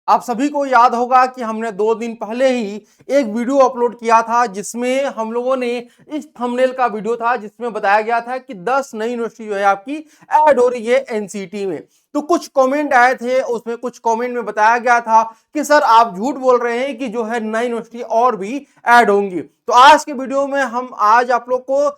आप सभी को याद होगा कि हमने 2 दिन पहले ही एक वीडियो अपलोड किया था जिसमें हम लोगों ने इस थंबनेल का वीडियो था जिसमें बताया गया था कि 10 नई यूनिवर्सिटी जो है आपकी ऐड हो रही है एनसीईटी में। तो कुछ कमेंट आए थे, उसमें कुछ कमेंट में बताया गया था कि सर आप झूठ बोल रहे हैं कि जो है नई यूनिवर्सिटी और भी ऐड होंगी। तो आज के वीडियो में हम आज आप लोग को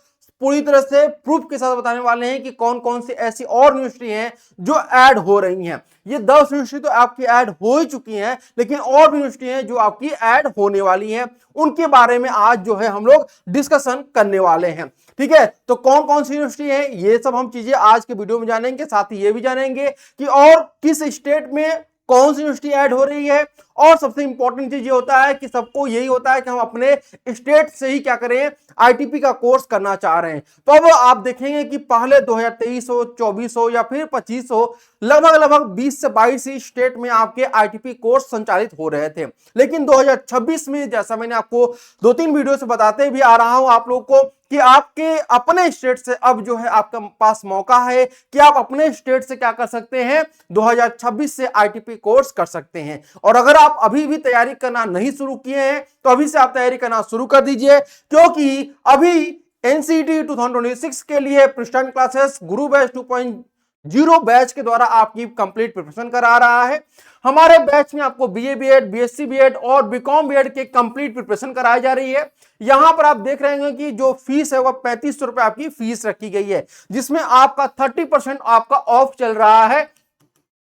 पूरी तरह से प्रूफ के साथ बताने वाले हैं कि कौन कौन सी ऐसी और यूनिवर्सिटी हैं जो ऐड हो रही हैं। ये 10 यूनिवर्सिटी तो आपकी ऐड हो ही चुकी हैं, लेकिन और भी यूनिवर्सिटी हैं जो आपकी ऐड होने वाली हैं। उनके बारे में आज जो है हम लोग डिस्कशन करने वाले हैं। ठीक है, तो कौन कौन सी यूनिवर्सिटी है ये सब हम चीजें आज के वीडियो में जानेंगे। साथ ही ये भी जानेंगे कि और किस स्टेट में कौन सी यूनिवर्सिटी ऐड हो रही है। और सबसे इंपॉर्टेंट चीज ये होता है कि सबको यही होता है कि हम अपने स्टेट से ही क्या करें, आईटीपी का कोर्स करना चाह रहे हैं। तो अब आप देखेंगे कि पहले 2023 हो, 24 हो या फिर 25 हो, लगभग लगभग 20 से 22 ही स्टेट में आपके आईटीपी कोर्स संचालित हो रहे थे। लेकिन 2026 में, जैसा मैंने आपको 2-3 वीडियो से बताते भी आ रहा हूं आप लोग को, कि आपके अपने स्टेट से अब जो है आपका पास मौका है कि आप अपने स्टेट से क्या कर सकते हैं, 2026 से आईटीपी कोर्स कर सकते हैं। और अगर आप अभी भी तैयारी करना नहीं शुरू किए हैं तो अभी से आप तैयारी करना शुरू कर दीजिए, क्योंकि अभी एनसीईटी 2026 के लिए प्रिस्टन क्लासेस गुरु बैच 2.0 बैच के द्वारा आपकी कंप्लीट प्रिपरेशन करा रहा है। हमारे बैच में आपको बीए बीएड, बीएससी बीएड और बीकॉम बीएड के कंप्लीट प्रिपरेशन कराई जा रही है। यहां पर आप देख रहे हैं कि जो फीस है वह 3500 रुपए आपकी फीस रखी गई है, जिसमें आपका 30% आपका ऑफ चल रहा है।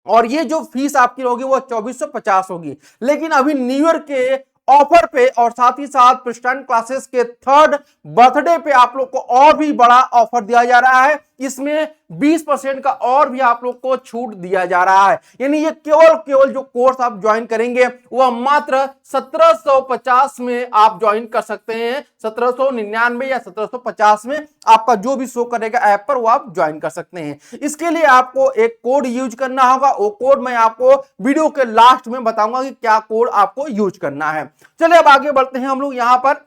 और ये जो फीस आपकी होगी वो 2450 होगी। लेकिन अभी न्यू ईयर के ऑफर पे और साथ ही साथ प्रिस्टन क्लासेस के 3rd बर्थडे पे आप लोग को और भी बड़ा ऑफर दिया जा रहा है। इसमें 20% का और भी आप लोग को छूट दिया जा रहा है। यानी ये केवल जो कोर्स आप ज्वाइन करेंगे वह मात्र 1750 में आप ज्वाइन कर सकते हैं। 1799 या 1750 में आपका जो भी शो करेगा ऐप पर वो आप ज्वाइन कर सकते हैं। इसके लिए आपको एक कोड यूज करना होगा। वो कोड मैं आपको वीडियो के लास्ट में बताऊंगा कि क्या कोड आपको यूज करना है। चलिए अब आगे बढ़ते हैं हम लोग यहां पर।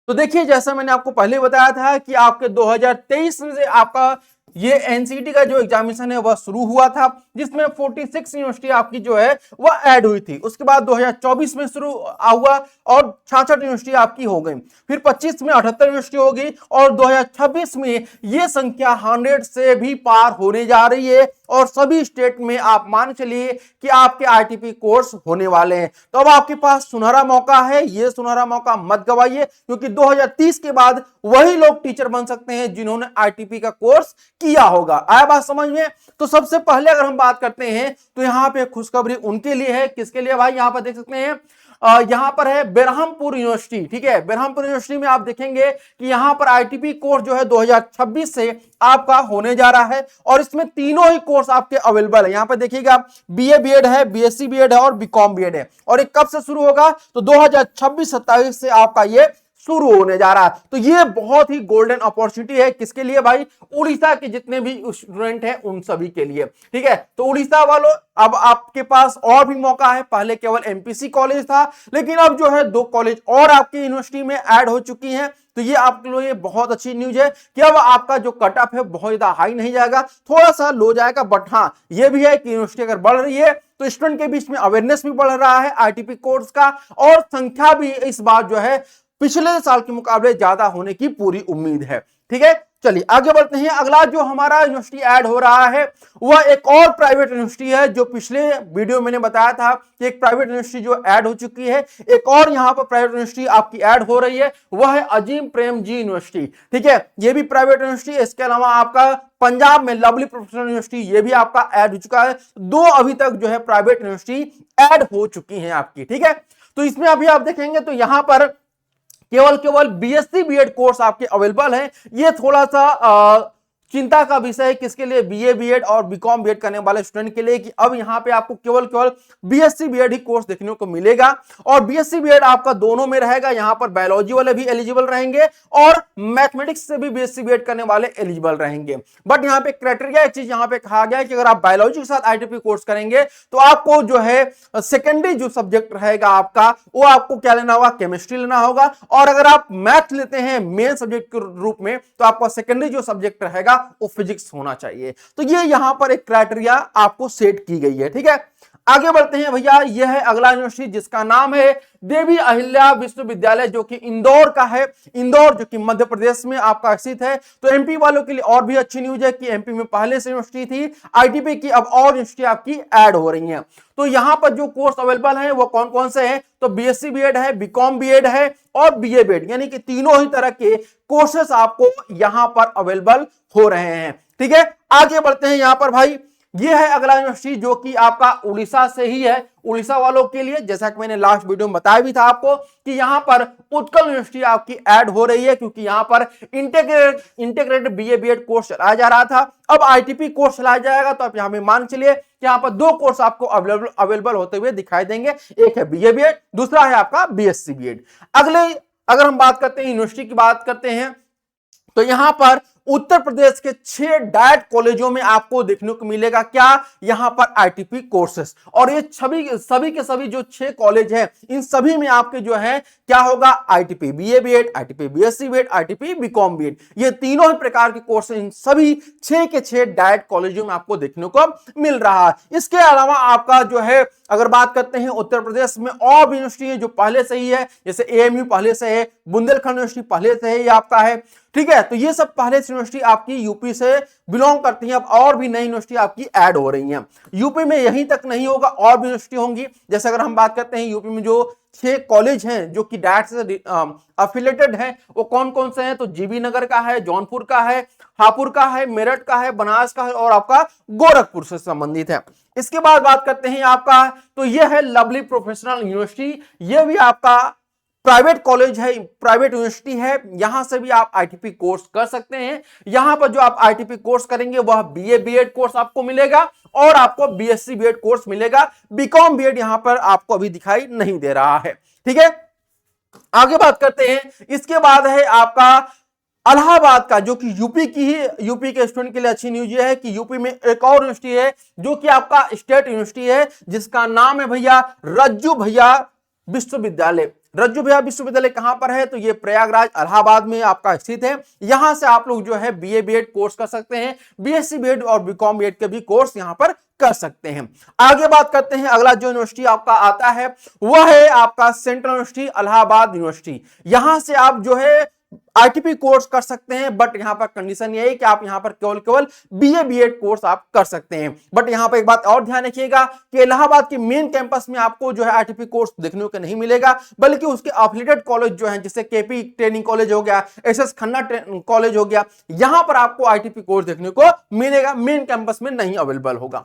तो देखिए, जैसा मैंने आपको पहले बताया था कि आपके 2023 से आपका ये एनसीईटी का जो एग्जामिनेशन है वह शुरू हुआ था, जिसमें 46 यूनिवर्सिटी आपकी जो है वह ऐड हुई थी। उसके बाद 2024 में शुरू हुआ और 66 यूनिवर्सिटी आपकी हो गई। फिर 25 में 78 यूनिवर्सिटी होगी और 2026 में ये संख्या 100 से भी पार होने जा रही है। और सभी स्टेट में आप मान चलिए कि आपके आईटीपी कोर्स होने वाले हैं। तो अब आपके पास सुनहरा मौका है, ये सुनहरा मौका मत गवाइए, क्योंकि 2030 के बाद वही लोग टीचर बन सकते हैं जिन्होंने आईटीपी का कोर्स किया होगा। आया बात समझ में? तो सबसे पहले अगर हम बात करते हैं तो यहां पे खुशखबरी उनके लिए है। किसके लिए भाई? यहां पर देख सकते हैं, यहां पर है बेरहमपुर यूनिवर्सिटी। ठीक है, बेरहमपुर यूनिवर्सिटी में आप देखेंगे कि यहां पर आईटीपी कोर्स जो है 2026 से आपका होने जा रहा है और इसमें तीनों ही कोर्स आपके अवेलेबल है। यहां पर देखिएगा, बीए बीएड है, बीएससी बीएड है और बीकॉम बीएड है। और ये कब से शुरू होगा? तो 2026-27 से आपका ये शुरू होने जा रहा है। तो ये बहुत ही गोल्डन अपॉर्चुनिटी है। किसके लिए भाई? उड़ीसा के जितने भी स्टूडेंट हैं उन सभी के लिए। ठीक है, तो उड़ीसा वालों, अब आपके पास और भी मौका है। पहले केवल एमपीसी कॉलेज था, लेकिन अब जो है 2 कॉलेज और आपकी यूनिवर्सिटी में ऐड हो चुकी हैं। तो ये आपके लिए बहुत अच्छी न्यूज है कि अब आपका जो कट ऑफ है बहुत ज्यादा हाई नहीं जाएगा, थोड़ा सा लो जाएगा। बट हाँ, ये भी है कि यूनिवर्सिटी अगर बढ़ रही है तो स्टूडेंट के बीच में अवेयरनेस भी बढ़ रहा है आईटीपी कोर्स का, और संख्या भी इस बार जो है पिछले साल के मुकाबले ज्यादा होने की पूरी उम्मीद है। ठीक है, चलिए आगे बढ़ते हैं। अगला जो हमारा यूनिवर्सिटी ऐड हो रहा है वह एक और प्राइवेट यूनिवर्सिटी है। जो पिछले वीडियो मैंने बताया था कि एक प्राइवेट यूनिवर्सिटी जो ऐड हो चुकी है, एक और यहां पर प्राइवेट यूनिवर्सिटी आपकी ऐड हो रही है, वह है अजीम प्रेमजी यूनिवर्सिटी। ठीक है, यह भी प्राइवेट यूनिवर्सिटी। इसके अलावा आपका पंजाब में लवली प्रोफेशनल यूनिवर्सिटी, यह भी आपका ऐड हो चुका है। 2 अभी तक जो है प्राइवेट यूनिवर्सिटी ऐड हो चुकी है आपकी। ठीक है, तो इसमें अभी आप देखेंगे तो यहां पर केवल बीएससी बीएड कोर्स आपके अवेलेबल है। ये थोड़ा सा चिंता का विषय है। किसके लिए? बीए बीएड और बीकॉम बीएड करने वाले स्टूडेंट के लिए, कि अब यहां पे आपको केवल बीएससी बीएड ही कोर्स देखने को मिलेगा। और बीएससी बीएड आपका दोनों में रहेगा। यहां पर बायोलॉजी वाले भी एलिजिबल रहेंगे और मैथमेटिक्स से भी बीएससी बीएड करने वाले एलिजिबल रहेंगे। बट यहां पे क्राइटेरिया, एक चीज यहां पे कहा गया है कि अगर आप बायोलॉजी के साथ आईटीपी कोर्स करेंगे तो आपको जो है सेकेंडरी जो सब्जेक्ट रहेगा आपका, वो आपको क्या लेना होगा? केमिस्ट्री लेना होगा। और अगर आप मैथ लेते हैं मेन सब्जेक्ट के रूप में तो आपका सेकेंडरी जो सब्जेक्ट रहेगा वो फिजिक्स होना चाहिए। तो ये यहां पर एक क्राइटेरिया आपको सेट की गई है। ठीक है, आगे बढ़ते हैं भैया, यह है अगला यूनिवर्सिटी जिसका नाम है देवी अहिल्या विश्वविद्यालय, जो कि इंदौर का है। इंदौर जो कि मध्य प्रदेश में आपका स्थित है। तो एमपी वालों के लिए और भी अच्छी न्यूज है कि एमपी में पहले से यूनिवर्सिटी थी आईटीपी की, अब और यूनिवर्सिटी आपकी ऐड हो रही है। तो यहां पर जो कोर्स अवेलेबल है वो कौन कौन से हैं? तो बीएससी बीएड है, बीकॉम बीएड है और बीए बीएड, यानी कि तीनों ही तरह के कोर्सेस आपको यहां पर अवेलेबल हो रहे हैं। ठीक है, आगे बढ़ते हैं यहां पर भाई, ये है अगला यूनिवर्सिटी जो कि आपका उड़ीसा से ही है। उड़ीसा वालों के लिए जैसा कि मैंने लास्ट वीडियो में बताया भी था आपको कि यहां पर उत्कल यूनिवर्सिटी आपकी ऐड हो रही है, क्योंकि यहां पर इंटीग्रेटेड बीए बीएड कोर्स चलाया जा रहा था, अब आईटीपी कोर्स चलाया जाएगा। तो आप यहां पे मान चलिए कि यहां पर दो कोर्स आपको अवेलेबल होते हुए दिखाई देंगे, एक है बीए बीएड, दूसरा है आपका बीएससी बीएड। अगले अगर हम बात करते हैं यूनिवर्सिटी की बात करते हैं, तो यहां पर उत्तर प्रदेश के 6 डायट कॉलेजों में आपको देखने को मिलेगा क्या? यहां पर आईटीपी कोर्सेस। और ये सभी के सभी जो 6 कॉलेज हैं, इन सभी में आपके जो है क्या होगा? ITP BA BEd, ITP BSc BEd, ITP BCom BEd, ये तीनों ही प्रकार के कोर्स इन सभी 6 के 6 डायट कॉलेजों में आपको देखने को मिल रहा है। इसके अलावा आपका जो है अगर बात करते हैं उत्तर प्रदेश में और भी यूनिवर्सिटी है जो पहले से ही है, जैसे एएमयू पहले से है, बुंदेलखंड यूनिवर्सिटी पहले से है, ये आपका है। ठीक है, तो ये सब पहले से यूनिवर्सिटी आपकी यूपी से बिलोंग करती हैं। अब और भी नई यूनिवर्सिटी आपकी ऐड हो रही हैं। यूपी में यहीं तक नहीं होगा, और भी यूनिवर्सिटी होंगी। जैसे अगर हम बात करते हैं यूपी में जो 6 कॉलेज हैं जो कि डायट से अफिलेटेड हैं, वो कौन कौन से हैं? तो जीबी नगर का है, जौनपुर का है, हापुड़ का है, मेरठ का है, बनास का है और आपका गोरखपुर से संबंधित है। इसके बाद बात करते हैं आपका, तो यह है लवली प्रोफेशनल यूनिवर्सिटी, यह भी आपका प्राइवेट कॉलेज है, प्राइवेट यूनिवर्सिटी है। यहां से भी आप आईटीपी कोर्स कर सकते हैं। यहां पर जो आप आईटीपी कोर्स करेंगे वह बीए बीएड कोर्स आपको मिलेगा और आपको बीएससी बीएड कोर्स मिलेगा। बीकॉम बीएड यहां पर आपको अभी दिखाई नहीं दे रहा है। ठीक है, आगे बात करते हैं। इसके बाद है आपका इलाहाबाद का, जो कि यूपी के स्टूडेंट के लिए अच्छी न्यूज ये है कि यूपी में एक और यूनिवर्सिटी है जो कि आपका स्टेट यूनिवर्सिटी है, जिसका नाम है भैया रज्जू भैया विश्वविद्यालय। रज्जू भैया विश्वविद्यालय कहां पर है? तो ये प्रयागराज इलाहाबाद में आपका स्थित है। यहां से आप लोग जो है बीए बीएड कोर्स कर सकते हैं, बीएससी बीएड और बीकॉम बीएड के भी कोर्स यहां पर कर सकते हैं। आगे बात करते हैं, अगला जो यूनिवर्सिटी आपका आता है वह है आपका सेंट्रल यूनिवर्सिटी इलाहाबाद यूनिवर्सिटी। यहां से आप जो है आईटीपी कोर्स कर सकते हैं, बट यहां पर कंडीशन ये है कि आप यहां पर केवल बीए बीएड कोर्स आप कर सकते हैं। बट यहां पर एक बात और ध्यान रखिएगा कि इलाहाबाद के मेन कैंपस में आपको जो है आईटीपी कोर्स देखने को नहीं मिलेगा, बल्कि उसके एफिलिएटेड कॉलेज जो है, जैसे केपी ट्रेनिंग कॉलेज हो गया, एसएस खन्ना कॉलेज हो गया, यहां पर आपको आईटीपी कोर्स देखने को मिलेगा, मेन कैंपस में नहीं अवेलेबल होगा।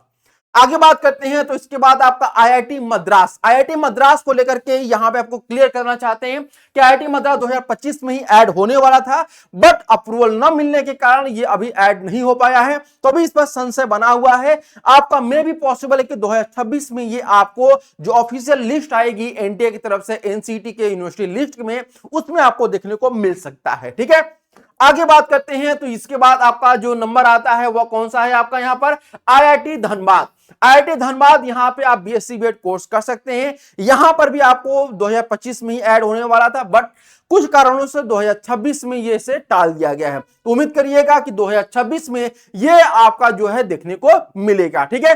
आगे बात करते हैं, तो इसके बाद आपका आईआईटी मद्रास को लेकर के यहां पे आपको क्लियर करना चाहते हैं कि आईआईटी मद्रास 2025 में ही ऐड होने वाला था, बट अप्रूवल न मिलने के कारण ये अभी ऐड नहीं हो पाया है। तो अभी इस पर संशय बना हुआ है। आपका मे भी पॉसिबल है कि 2026 में ये आपको जो ऑफिशियल लिस्ट आएगी एनटीए की तरफ से, एनसीटी के यूनिवर्सिटी लिस्ट में, उसमें आपको देखने को मिल सकता है। ठीक है, आगे बात करते हैं, तो इसके बाद आपका जो नंबर आता है वह कौन सा है? आपका यहां पर आईआईटी धनबाद, यहां पे आप बीएससी बीएड कोर्स कर सकते हैं। यहां पर भी आपको 2025 में ही ऐड होने वाला था, बट कुछ कारणों से 2026 में ये इसे टाल दिया गया है। तो उम्मीद करिएगा कि 2026 में ये आपका जो है देखने को मिलेगा। ठीक है,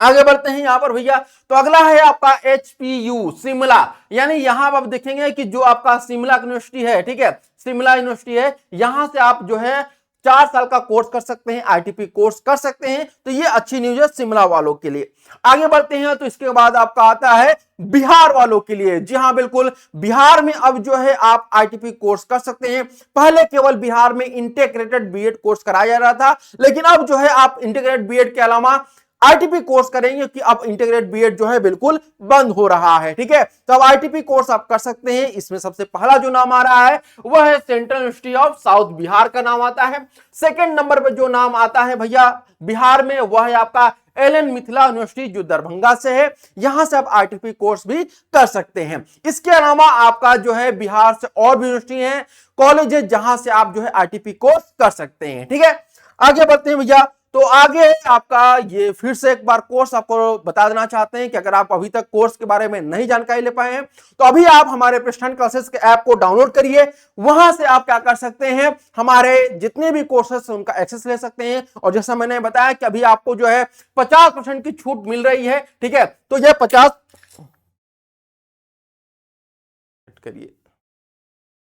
आगे बढ़ते हैं यहां पर भैया, तो अगला है आपका एचपीयू शिमला, यानी यहां आप देखेंगे कि जो आपका शिमला यूनिवर्सिटी है, ठीक है, शिमला यूनिवर्सिटी है, यहां से आप जो है 4 साल का कोर्स कर सकते हैं, आईटीपी कोर्स कर सकते हैं। तो ये अच्छी न्यूज है शिमला वालों के लिए। आगे बढ़ते हैं, तो इसके बाद आपका आता है बिहार वालों के लिए। जी हां, बिल्कुल, बिहार में अब जो है आप आईटीपी कोर्स कर सकते हैं। पहले केवल बिहार में इंटीग्रेटेड बीएड कोर्स कराया जा रहा था, लेकिन अब जो है आप इंटीग्रेटेड बीएड के अलावा आईटीपी कोर्स करेंगे कि अब इंटीग्रेटेड बीएड जो है बिल्कुल बंद हो रहा है। ठीक है, तो अब आईटीपी कोर्स आप कर सकते हैं। इसमें सबसे पहला जो नाम आ रहा है वह है central university of south Bihar का नाम आता है। सेकंड नंबर पर जो नाम आता है भैया बिहार में, वह है आपका एलएन मिथिला यूनिवर्सिटी जो दरभंगा से है। यहां से आप आईटीपी कोर्स भी कर सकते हैं। इसके अलावा आपका जो है बिहार से और भी यूनिवर्सिटी है, कॉलेज है, जहां से आप जो है आईटीपी कोर्स कर सकते हैं। ठीक है, आगे बढ़ते हैं भैया, तो आगे आपका ये फिर से एक बार कोर्स आपको बता देना चाहते हैं कि अगर आप अभी तक कोर्स के बारे में नहीं जानकारी ले पाए हैं तो अभी आप हमारे पृष्ठान क्लासेस के ऐप को डाउनलोड करिए। वहां से आप क्या कर सकते हैं, हमारे जितने भी कोर्सेस उनका एक्सेस ले सकते हैं। और जैसा मैंने बताया कि अभी आपको जो है 50% की छूट मिल रही है, ठीक है। तो यह 50 करिए